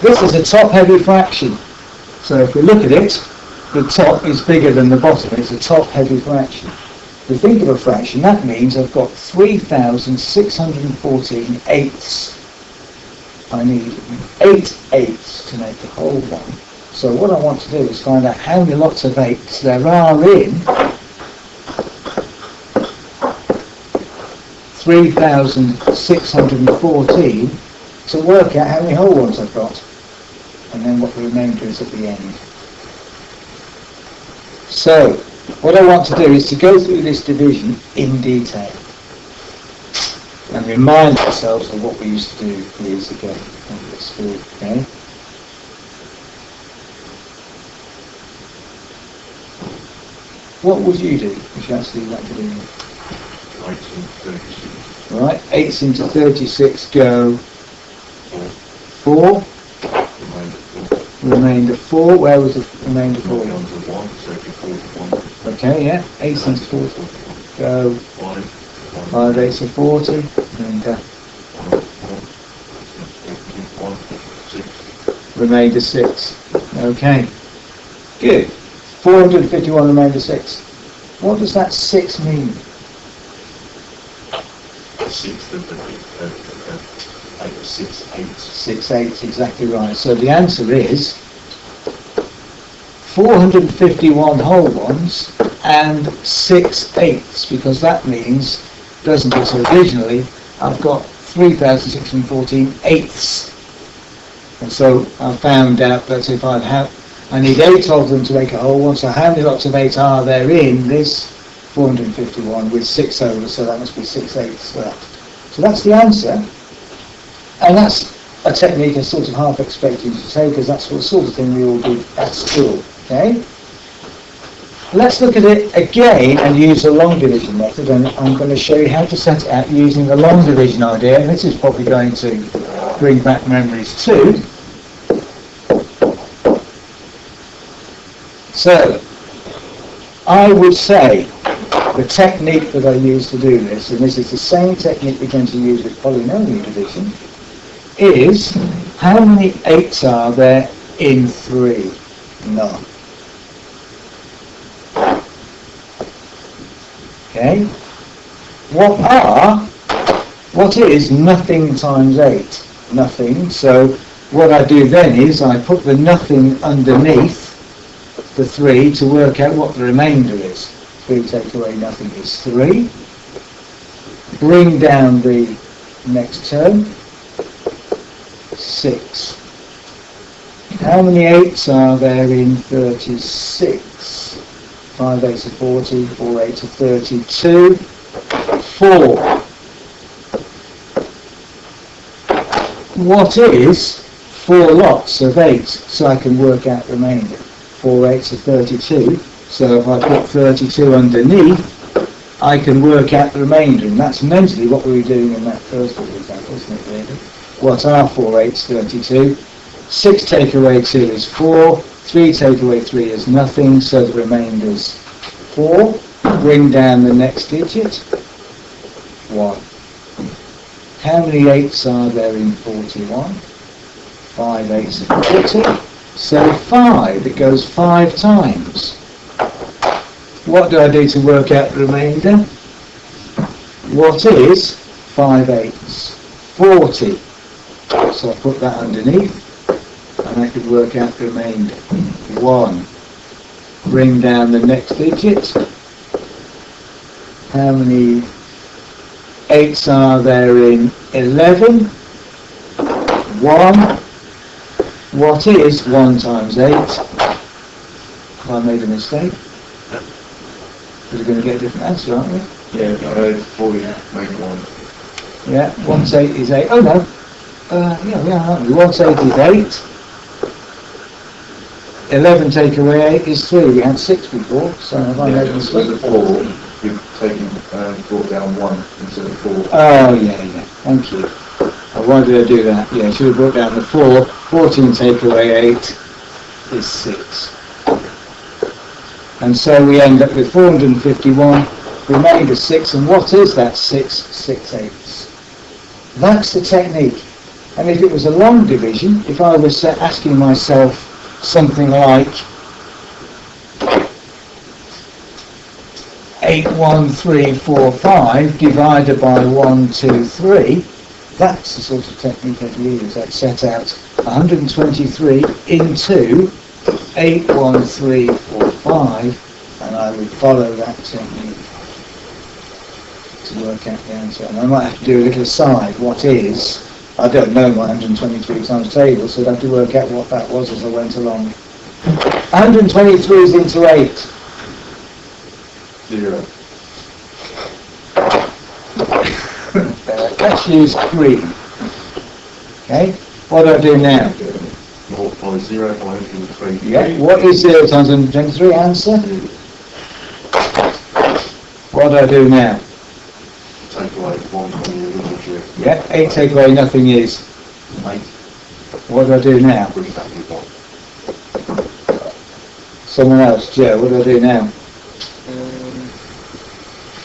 This is a top-heavy fraction. So if we look at it, the top is bigger than the bottom. It's a top-heavy fraction. If we think of a fraction, that means I've got 3,614 eighths. I need 8 eighths to make a whole one. So what I want to do is find out how many lots of eighths there are in 3,614 to work out how many whole ones I've got, and then what the remainder is at the end. So what I want to do is to go through this division in detail and remind ourselves of what we used to do years ago at school. Okay? What would you do if you actually like to do it? 8 into 36. Right, 8 into 36 go 4. Remainder 4. Where was the remainder 4? 1, so it'd be 41. Okay, yeah. 8 into 40 go 5. 5 8 of 40. And 1, 6. remainder 6. Okay. Good. 451 remainder 6. What does that 6 mean? 6 eighths. 6 eighths, exactly right. So the answer is 451 whole ones and 6 eighths, because that means, doesn't it, so originally I've got 3,614 eighths. And so I found out that if I need 8 of them to make a whole one, so how many lots of 8 are there in this 451 with 6 over, so that must be 6 eighths for that. So that's the answer. And that's a technique I sort of half expect you to say, because that's the sort of thing we all do at school. Okay? Let's look at it again and use the long division method, and I'm going to show you how to set it out using the long division idea, and this is probably going to bring back memories too. So, I would say the technique that I use to do this, and this is the same technique we're going to use with polynomial division, is how many 8s are there in 3? None. Okay? What is nothing times 8? Nothing. So what I do then is I put the nothing underneath the 3 to work out what the remainder is. 3 take away nothing is 3. Bring down the next term. 6. How many 8s are there in 36? 5 8s are 40, 4 8s are 32. 4. What is 4 lots of 8? So I can work out the remainder. 4 8s are 32. So if I put 32 underneath, I can work out the remainder. And that's mentally what we were doing in that first little example, isn't it, really? What are 4 8s? 32. 6 take away 2 is 4. 3 take away 3 is nothing, so the remainder is 4. Bring down the next digit. 1. How many 8s are there in 41? 5 8s are 40. So 5, it goes 5 times. What do I do to work out the remainder? What is 5 8s? 40. So I put that underneath, and I could work out the remainder. 1. Bring down the next digit. How many 8s are there in 11? 1. What is 1 times 8? Have I made a mistake? We're going to get a different answer, aren't we? Yeah, I heard 40 make 1. Yeah, 1 to 8 is 8. Oh no. Yeah, we are, aren't we? 1 to 8 is 8. 11 take away 8 is 3. We had 6 before, so have I made a mistake? 4, you've taken, brought down 1 instead of 4. Oh, yeah. Thank you. Why did I do that? Yeah, I should have brought down the 4. 14 take away 8 is 6. And so we end up with 451, remainder 6, and what is that 6? 6 eighths. That's the technique. And if it was a long division, if I was asking myself something like 81345 divided by 123, that's the sort of technique I'd use. I'd set out 123 into 81345, and I would follow that technique to work out the answer. And I might have to do a little aside. What is? I don't know my 123 times table, so I'd have to work out what that was as I went along. 123 is into 8. 0. Let's use 3. Okay, what do I do now? Multiply 0 by 123. Yeah, what is 0 times 123? Answer? What do I do now? Take away 1 from the original digit. Yeah, 8 take away nothing is. 8. What do I do now? Bring back your 1. Someone else, Joe, what do I do now?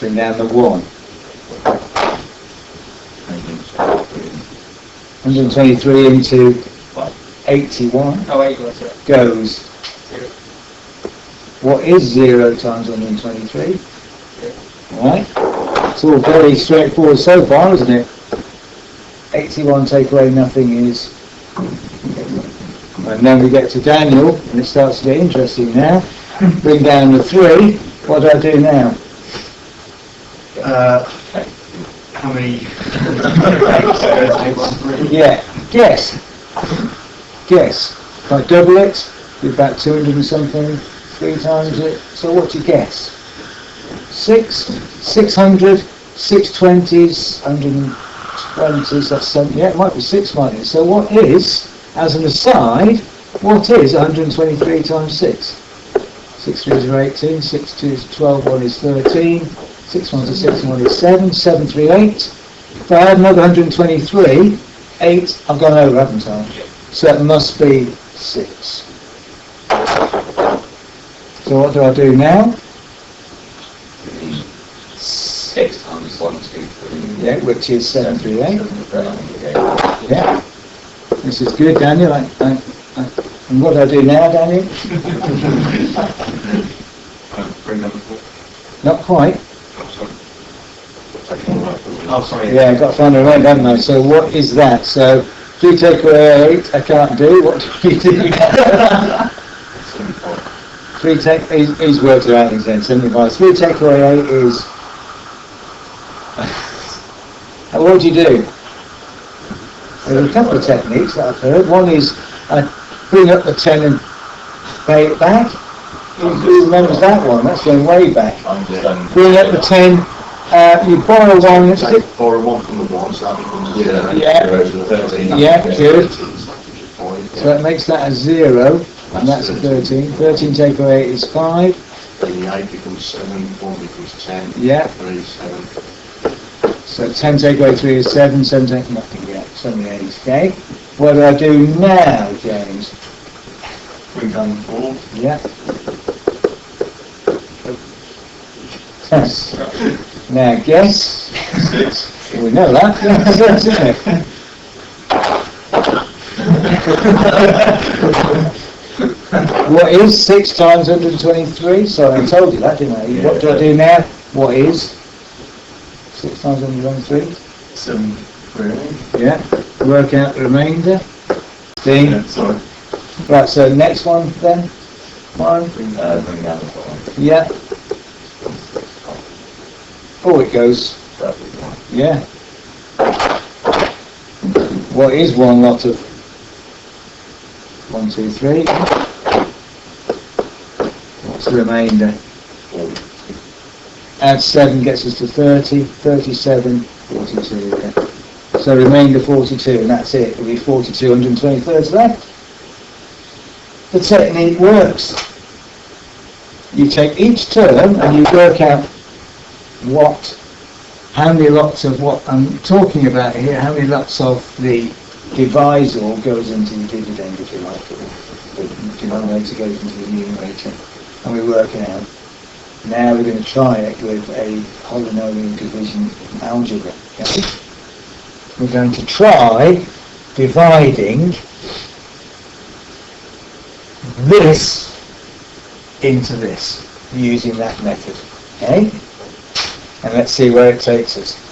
Bring down the 1. 123 into 81 Oh, 8 was it? goes. What is 0 times 123? Right? It's all very straightforward so far, isn't it? 81 take away nothing is. And then we get to Daniel, and it starts to get interesting now. Bring down the 3. What do I do now? How many? Yeah, guess. Guess. If I double it, be about 200 and something, 3 times it. So what do you guess? 6, 600, 620s, 120s, that's something. Yeah, it might be 6 minus. So what is, as an aside, what is 123 times 6? 6 3s are 18, 6 2s are 12, 1 is 13, 6 1s are 6 and 1 is 7, 7 3 8. If I add another 123, 8, I've gone over, haven't I? So it must be 6. So what do I do now? 6 times 1, 2, 3. Yeah, which is 7 3 8. Yeah. This is good, Daniel. And what do I do now, Daniel? Bring down the 4. Not quite. Oh, sorry. Yeah, I've got to find a way, haven't I? So what is that? So 3 take away 8, I can't do. What do we do? 3 take, he's worked it out, he's then 75. 3 take away 8 is, what do you do? There's a couple of techniques that I've heard. One is bring up the 10 and pay it back. Who remembers that one? That's going way back. Bring up the 10, you borrow 1, it's Take 4 and 1 from the 1, so that becomes 0. Yeah. 0 to the 13. Yeah, good. So So it makes that a 0, and that's a 13. 13 take away 8 is 5. then the 8 becomes 7, 1 becomes 10. Yeah. 3 is 7. So 10 take away 3 is 7, 7 take nothing yet, 78, okay? What do I do now, James? Bring down the 4. Yeah. Now guess. 6. We know that. That's isn't it? What is 6 times 123? Sorry, I told you that, didn't I? What do I do now? What is 6 times 123? 7, 3. Yeah. Work out the remainder. Dean. Yeah, sorry. Right, so next one then. One. Bring down the 4. Yeah. Oh, it goes. Yeah. What is one lot of 1, 2, 3? What's the remainder? Add 7 gets us to 30, 37, 42. Okay. So remainder 42, and that's it. It'll be 42, 123 left. The technique works. You take each term and you work out how many lots of what I'm talking about here, how many lots of the divisor goes into the dividend, if you like, or the denominator goes into the numerator, and we work it out. Now we're going to try it with a polynomial division algebra. Okay? We're going to try dividing this into this using that method. Okay? And let's see where it takes us.